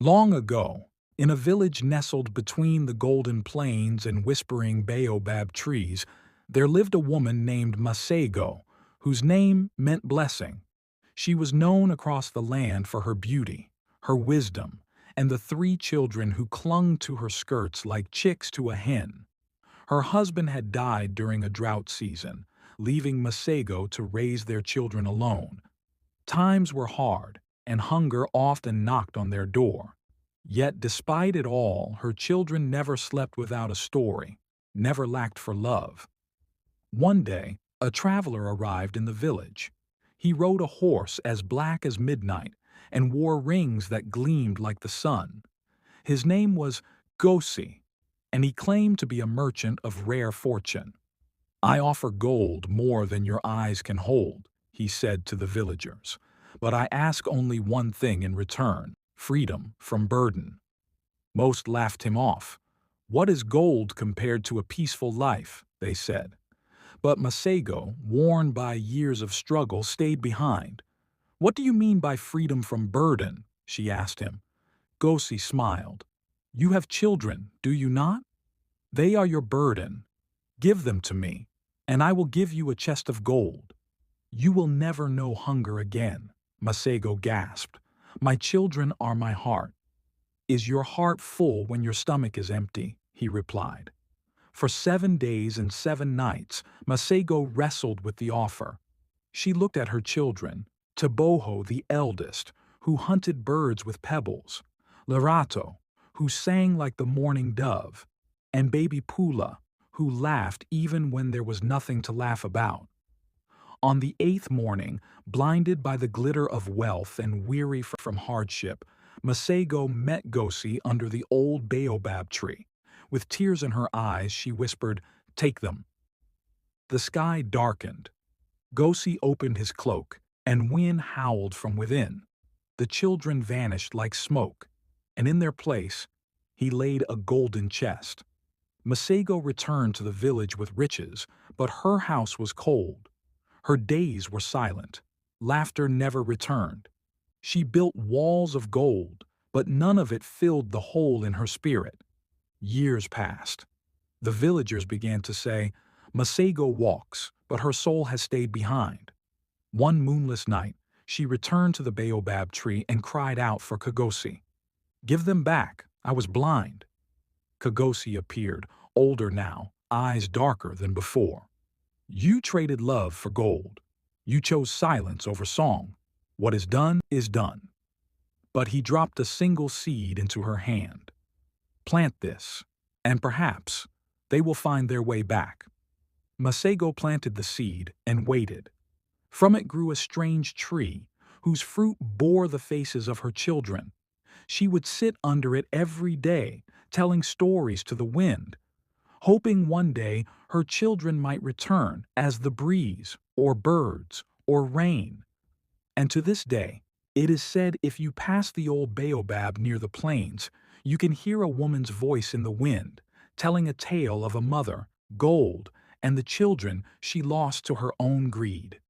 Long ago, in a village nestled between the golden plains and whispering baobab trees, there lived a woman named Masego, whose name meant blessing. She was known across the land for her beauty, her wisdom, and the three children who clung to her skirts like chicks to a hen. Her husband had died during a drought season, leaving Masego to raise their children alone. Times were hard, and hunger often knocked on their door. Yet despite it all, her children never slept without a story, never lacked for love. One day, a traveler arrived in the village. He rode a horse as black as midnight and wore rings that gleamed like the sun. His name was Gosi, and he claimed to be a merchant of rare fortune. "I offer gold more than your eyes can hold," he said to the villagers, "but I ask only one thing in return: freedom from burden." Most laughed him off. "What is gold compared to a peaceful life?" they said. But Masego, worn by years of struggle, stayed behind. "What do you mean by freedom from burden?" she asked him. Gosi smiled. "You have children, do you not? They are your burden. Give them to me, and I will give you a chest of gold." "You will never know hunger again," Masego gasped. "My children are my heart." "Is your heart full when your stomach is empty?" he replied. For 7 days and 7 nights, Masego wrestled with the offer. She looked at her children, Taboho the eldest, who hunted birds with pebbles, Lerato, who sang like the morning dove, and baby Pula, who laughed even when there was nothing to laugh about. On the 8th morning, blinded by the glitter of wealth and weary from hardship, Masego met Gosi under the old baobab tree. With tears in her eyes, she whispered, "Take them." The sky darkened. Gosi opened his cloak, and wind howled from within. The children vanished like smoke, and in their place, he laid a golden chest. Masego returned to the village with riches, but her house was cold. Her days were silent. Laughter never returned. She built walls of gold, but none of it filled the hole in her spirit. Years passed. The villagers began to say, "Masego walks, but her soul has stayed behind." One moonless night, she returned to the baobab tree and cried out for Kagosi. "Give them back. I was blind." Kagosi appeared, older now, eyes darker than before. "You traded love for gold. You chose silence over song. What is done is done." But he dropped a single seed into her hand. "Plant this, and perhaps they will find their way back." Masego planted the seed and waited. From it grew a strange tree, whose fruit bore the faces of her children. She would sit under it every day, telling stories to the wind, hoping one day her children might return as the breeze, or birds, or rain. And to this day, it is said if you pass the old baobab near the plains, you can hear a woman's voice in the wind, telling a tale of a mother, gold, and the children she lost to her own greed.